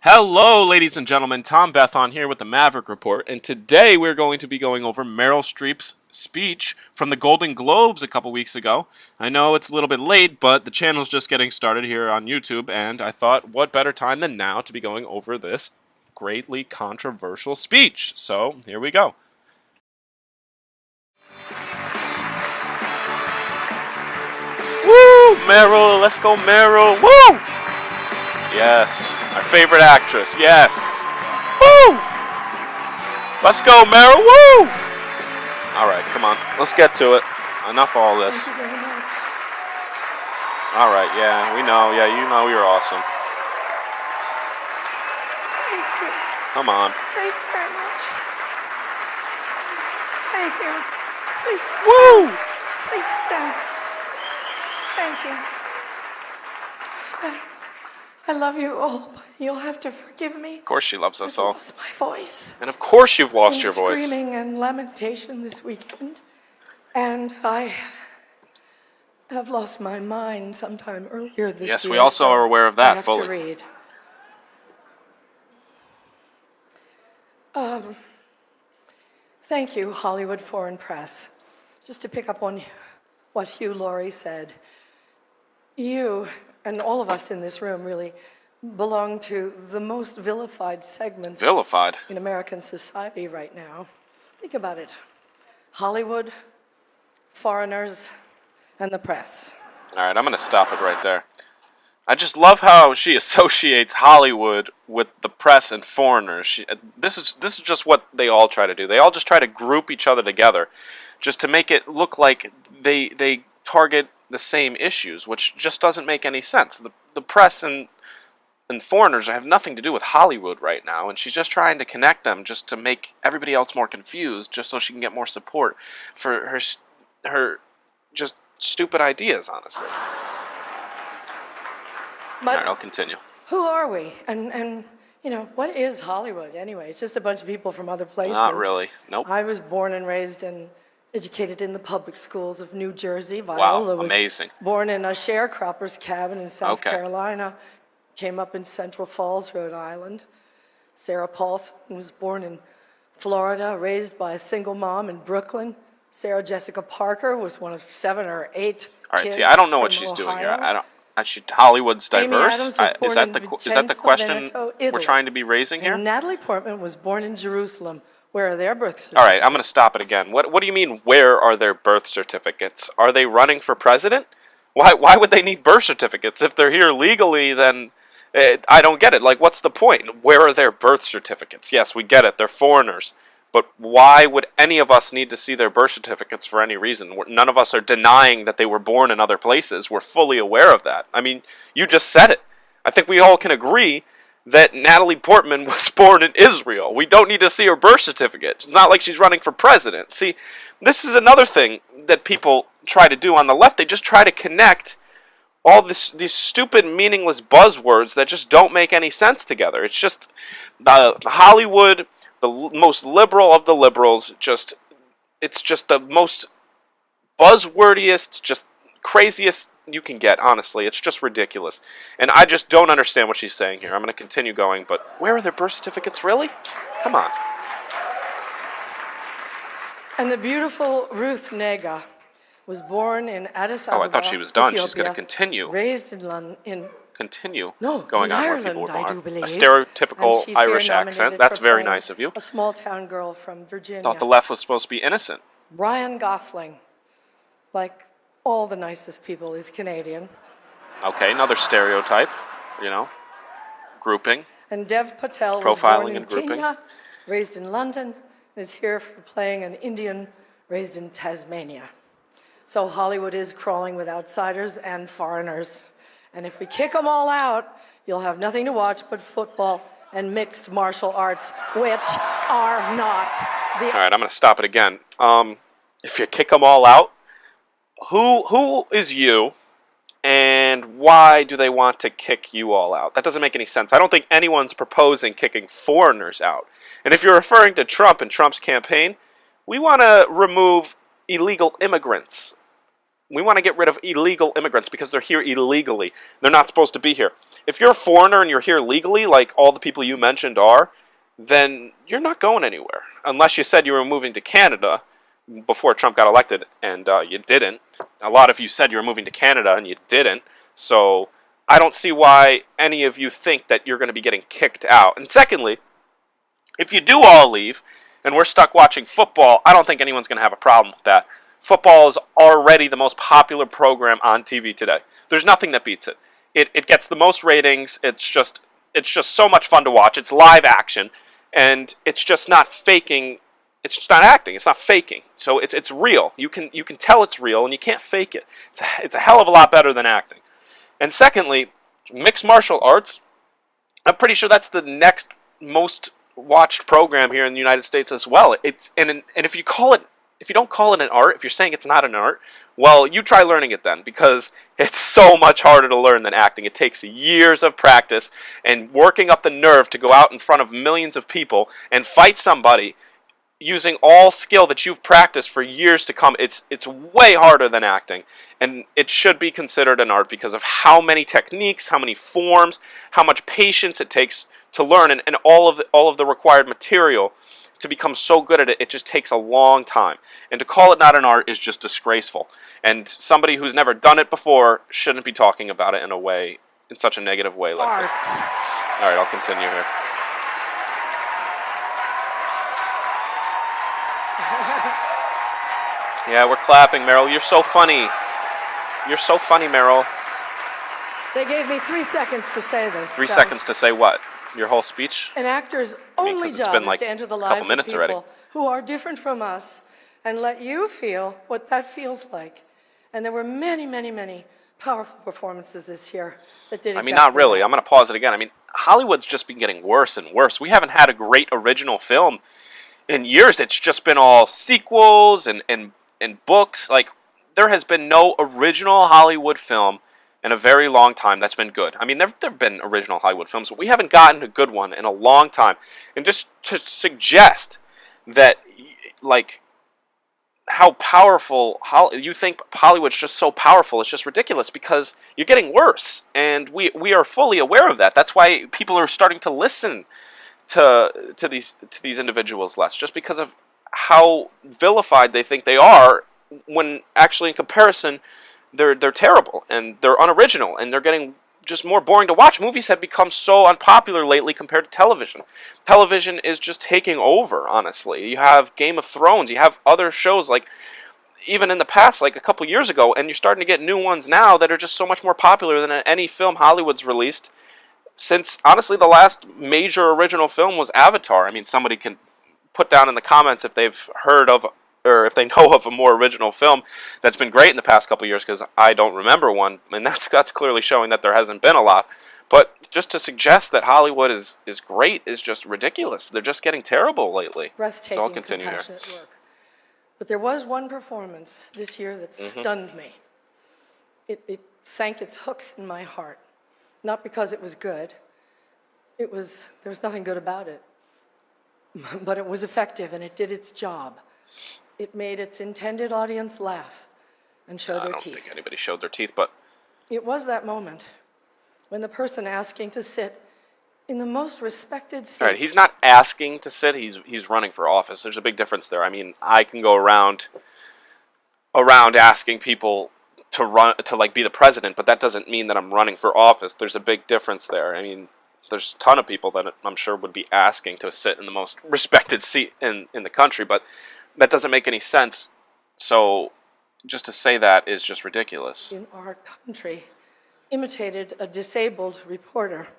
Hello, ladies and gentlemen. Tom Bethon here with the Maverick Report, and today we're going to be going over Meryl Streep's speech from the Golden Globes a couple weeks ago. I know it's a little bit late, but the channel's just getting started here on YouTube, and I thought, what better time than now to be going over this greatly controversial speech. So, here we go. Woo! Meryl! Let's go, Meryl! Woo! Yes, our favorite actress. Yes. Woo! Let's go, Meryl. Woo! All right, come on. Let's get to it. Enough of all this. Thank you very much. All right, yeah, we know. Yeah, you know you're awesome. Thank you. Come on. Thank you very much. Thank you. Please. Woo! Please sit down. Thank you. I love you all, but you'll have to forgive me. Of course she loves us I've all. lost my voice. And of course you've lost your voice. Screaming and lamentation this weekend. And I have lost my mind sometime earlier this year. Yes, we also are aware of that I have fully. to read. Thank you, Hollywood Foreign Press. Just to pick up on what Hugh Laurie said, you and all of us in this room really belong to the most vilified segments Vilified? in American society right now. Think about it. Hollywood, foreigners, and the press. All right, I'm going to stop it right there. I just love how she associates Hollywood with the press and foreigners. This is just what they all try to do. They all just try to group each other together just to make it look like they target the same issues, which just doesn't make any sense. The press and foreigners have nothing to do with Hollywood right now, and she's just trying to connect them just to make everybody else more confused, just so she can get more support for her just stupid ideas, honestly. But All right, I'll continue. who are we? And you know, what is Hollywood anyway? It's just a bunch of people from other places. Not really. Nope. I was born and raised and educated in the public schools of New Jersey. Wow, Viola was amazing. born in a sharecropper's cabin in South Okay. Carolina. Came up in Central Falls, Rhode Island. Sarah Paulson was born in Florida, raised by a single mom in Brooklyn. Sarah Jessica Parker was one of 7 or 8 All right, kids see, I don't know what from she's doing here. Ohio. Hollywood's Amy diverse. Adams was born Is that in the is that the Vicenza, question Veneto, we're Italy. trying to be raising here? And Natalie Portman was born in Jerusalem. Where are their birth certificates? All right, I'm going to stop it again. What do you mean, where are their birth certificates? Are they running for president? Why would they need birth certificates? If they're here legally, then I don't get it. Like, what's the point? Where are their birth certificates? Yes, we get it. They're foreigners. But why would any of us need to see their birth certificates for any reason? None of us are denying that they were born in other places. We're fully aware of that. I mean, you just said it. I think we all can agree that Natalie Portman was born in Israel. We don't need to see her birth certificate. It's not like she's running for president. See, this is another thing that people try to do on the left. They just try to connect all these stupid, meaningless buzzwords that just don't make any sense together. It's just Hollywood, the most liberal of the liberals, it's just the most buzzwordiest, just craziest you can get, honestly. It's just ridiculous. And I just don't understand what she's saying here. I'm going to continue going, but where are their birth certificates, really? Come on. And the beautiful Ruth Nega was born in Addis Ababa, Oh, I thought she was done. She's going to Ethiopia, continue. raised in London. Continue No, going in on where Ireland, people were I born. do believe. A stereotypical And she's Irish here accent. nominated That's for very playing nice of you. A small town girl from Virginia. Thought the left was supposed to be innocent. Ryan Gosling, like all the nicest people, is Canadian. Okay, another stereotype, grouping. And Dev Patel was Profiling born in and grouping. Kenya, raised in London, and is here for playing an Indian raised in Tasmania. So Hollywood is crawling with outsiders and foreigners. And if we kick them all out, you'll have nothing to watch but football and mixed martial arts, which are not the... All right, I'm going to stop it again. If you kick them all out, who is you, and why do they want to kick you all out? That doesn't make any sense. I don't think anyone's proposing kicking foreigners out. And if you're referring to Trump and Trump's campaign, we want to remove illegal immigrants. We want to get rid of illegal immigrants because they're here illegally. They're not supposed to be here. If you're a foreigner and you're here legally, like all the people you mentioned are, then you're not going anywhere. Unless you said you were moving to Canada before Trump got elected, and you didn't. A lot of you said you were moving to Canada, and you didn't. So I don't see why any of you think that you're going to be getting kicked out. And secondly, if you do all leave, and we're stuck watching football, I don't think anyone's going to have a problem with that. Football is already the most popular program on TV today. There's nothing that beats it. It gets the most ratings. It's just so much fun to watch. It's live action, and it's just not faking. It's just not acting. It's not faking. So it's real. You can tell it's real, and you can't fake it. It's a hell of a lot better than acting. And secondly, mixed martial arts. I'm pretty sure that's the next most watched program here in the United States as well. And if you don't call it an art, if you're saying it's not an art, well, you try learning it then, because it's so much harder to learn than acting. It takes years of practice and working up the nerve to go out in front of millions of people and fight somebody using all skill that you've practiced for years to come. It's way harder than acting, and it should be considered an art because of how many techniques, how many forms, how much patience it takes to learn, and all of the required material to become so good at it. It just takes a long time, and to call it not an art is just disgraceful. And somebody who's never done it before shouldn't be talking about it in such a negative way like this. All right, I'll continue here. Yeah, we're clapping, Meryl. You're so funny. You're so funny, Meryl. They gave me 3 seconds to say this. 3 seconds to say what? Your whole speech? An actor's only job is to enter the lives of people who are different from us and let you feel what that feels like. And there were many, many, many powerful performances this year that did exactly not really. that. I'm going to pause it again. Hollywood's just been getting worse and worse. We haven't had a great original film in years. It's just been all sequels and books. Like, there has been no original Hollywood film in a very long time that's been good. There have been original Hollywood films, but we haven't gotten a good one in a long time. And just to suggest that, like, how powerful you think Hollywood's just so powerful, it's just ridiculous, because you're getting worse, and we are fully aware of that. That's why people are starting to listen to these individuals less, just because of how vilified they think they are, when actually in comparison they're terrible and they're unoriginal and they're getting just more boring to watch. Movies have become so unpopular lately compared to television. Television is just taking over, honestly. You have Game of Thrones, you have other shows, like, even in the past, like a couple years ago, and you're starting to get new ones now that are just so much more popular than any film Hollywood's released since, honestly, the last major original film was Avatar. Somebody can put down in the comments if they've heard of, or if they know of, a more original film that's been great in the past couple years, because I don't remember one, and that's clearly showing that there hasn't been a lot. But just to suggest that Hollywood is great is just ridiculous. They're just getting terrible lately. Breathtaking, so I'll continue here. Work. But there was one performance this year that stunned me. It sank its hooks in my heart. Not because it was good. There was nothing good about it. But it was effective, and it did its job. It made its intended audience laugh and show their teeth. I don't think anybody showed their teeth, but... It was that moment when the person asking to sit in the most respected seat... All right, he's not asking to sit, he's running for office. There's a big difference there. I can go around asking people to be the president, but that doesn't mean that I'm running for office. There's a big difference there. There's a ton of people that I'm sure would be asking to sit in the most respected seat in the country, but that doesn't make any sense. So just to say that is just ridiculous. In our country, imitated a disabled reporter,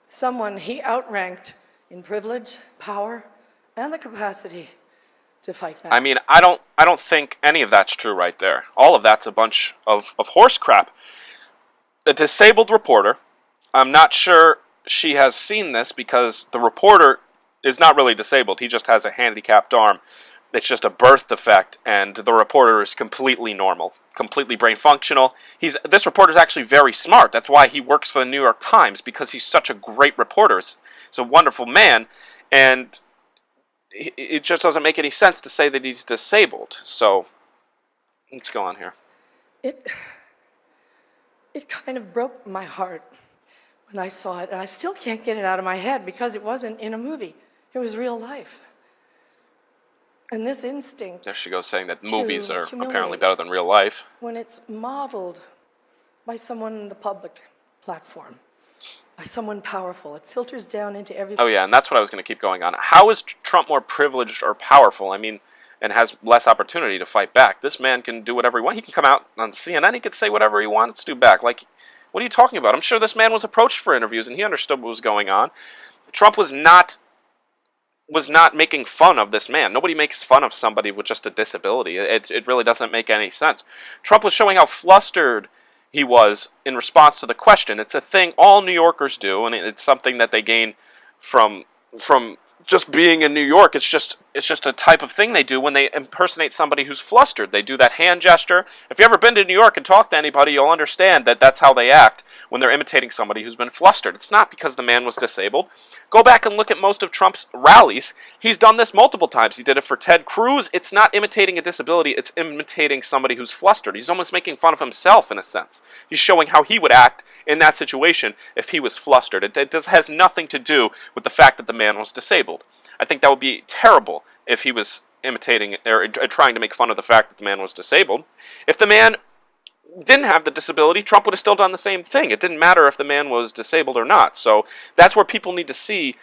someone he outranked in privilege, power, and the capacity to fight back. I don't think any of that's true right there. All of that's a bunch of horse crap. The disabled reporter, I'm not sure she has seen this, because the reporter is not really disabled. He just has a handicapped arm. It's just a birth defect, and the reporter is completely normal, completely brain functional. This reporter is actually very smart. That's why he works for the New York Times, because he's such a great reporter. He's a wonderful man, and it just doesn't make any sense to say that he's disabled. So let's go on here. it kind of broke my heart when I saw it, and I still can't get it out of my head because it wasn't in a movie. It was real life. And this instinct. There she goes saying that movies are humiliate. apparently better than real life. When it's modeled by someone in the public platform, by someone powerful, it filters down into every... Oh yeah, and that's what I was going to keep going on. How is Trump more privileged or powerful? I mean, and has less opportunity to fight back. This man can do whatever he wants. He can come out on CNN, he can say whatever he wants to back. Like, what are you talking about? I'm sure this man was approached for interviews and he understood what was going on. Trump was not making fun of this man. Nobody makes fun of somebody with just a disability. It really doesn't make any sense. Trump was showing how flustered he was in response to the question. It's a thing all New Yorkers do, and it's something that they gain from just being in New York. It's just a type of thing they do when they impersonate somebody who's flustered. They do that hand gesture. If you've ever been to New York and talked to anybody, you'll understand that that's how they act when they're imitating somebody who's been flustered. It's not because the man was disabled. Go back and look at most of Trump's rallies. He's done this multiple times. He did it for Ted Cruz. It's not imitating a disability. It's imitating somebody who's flustered. He's almost making fun of himself in a sense. He's showing how he would act in that situation if he was flustered. It has nothing to do with the fact that the man was disabled. I think that would be terrible if he was imitating or trying to make fun of the fact that the man was disabled. If the man didn't have the disability, Trump would have still done the same thing. It didn't matter if the man was disabled or not. So that's where people need to see.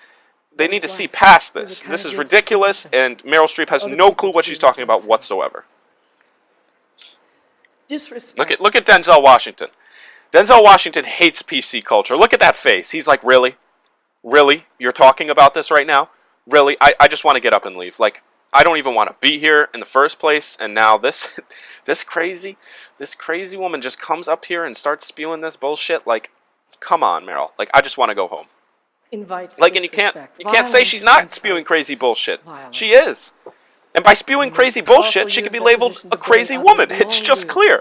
They need to see past this. This is ridiculous, and Meryl Streep has no clue what she's talking about whatsoever. Disrespect. Look at Denzel Washington. Denzel Washington hates PC culture. Look at that face. He's like, really? Really? You're talking about this right now? Really? I just want to get up and leave. Like, I don't even want to be here in the first place, and now this crazy woman just comes up here and starts spewing this bullshit. Like, come on, Meryl. Like, I just want to go home. Invites like, and you can't say she's not spewing crazy bullshit. She is. And by spewing crazy bullshit, she can be labeled a crazy woman. It's just clear.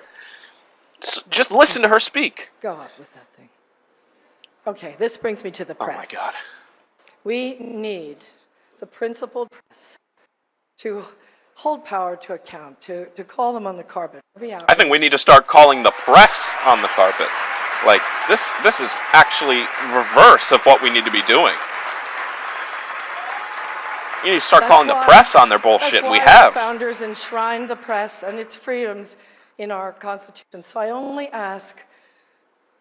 Just listen to her speak. Go on with that thing. Okay, this brings me to the press. Oh my God. We need the principled press to hold power to account, to call them on the carpet every hour. I think we need to start calling the press on the carpet. Like, this is actually reverse of what we need to be doing. You need to start calling the press on their bullshit, and we have. The founders enshrined the press and its freedoms in our Constitution. So I only ask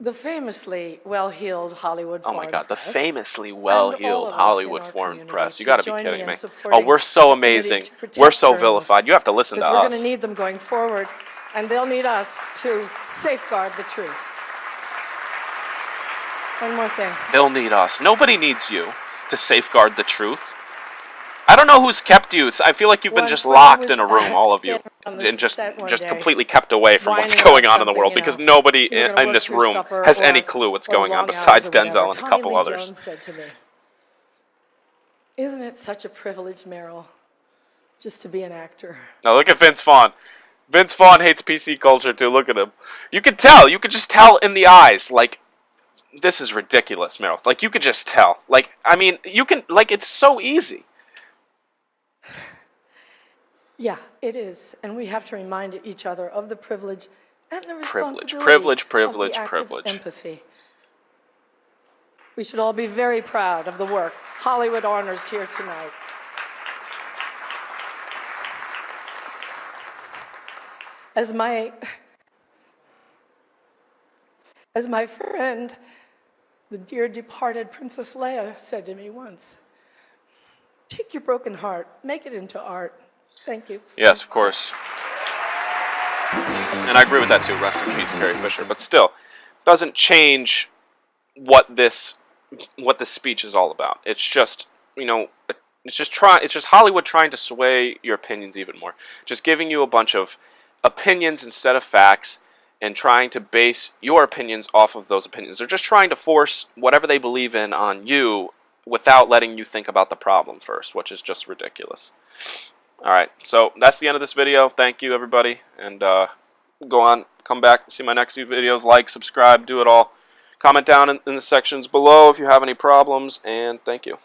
the famously well-heeled Hollywood foreign press. Oh my God, the famously well-heeled Hollywood foreign press. You got to be kidding me. Oh, we're so amazing. We're so vilified. You have to listen to us. We're going to need them going forward, and they'll need us to safeguard the truth. One more thing. They'll need us. Nobody needs you to safeguard the truth. I don't know who's kept you. I feel like you've been just locked in a room, all of you, and just completely kept away from what's going on in the world, because nobody in this room has any clue what's going on besides Denzel and a couple others. Said to me, "Isn't it such a privilege, Meryl, just to be an actor?" Now look at Vince Vaughn. Vince Vaughn hates PC culture too. Look at him. You could tell. You could just tell in the eyes. Like, this is ridiculous, Meryl. Like, you could just tell. Like, I mean, you can. Like, it's so easy. Yeah, it is, and we have to remind each other of the privilege and the responsibility privilege. Of empathy. We should all be very proud of the work Hollywood honors here tonight. As my friend, the dear departed Princess Leia, said to me once, "Take your broken heart, make it into art." Thank you. Yes, of course. And I agree with that too. Rest in peace, Carrie Fisher. But still, doesn't change what this speech is all about. It's just, it's just Hollywood trying to sway your opinions even more. Just giving you a bunch of opinions instead of facts, and trying to base your opinions off of those opinions. They're just trying to force whatever they believe in on you without letting you think about the problem first, which is just ridiculous. Alright, so that's the end of this video. Thank you, everybody. And go on, come back, see my next few videos. Like, subscribe, do it all. Comment down in the sections below if you have any problems. And thank you.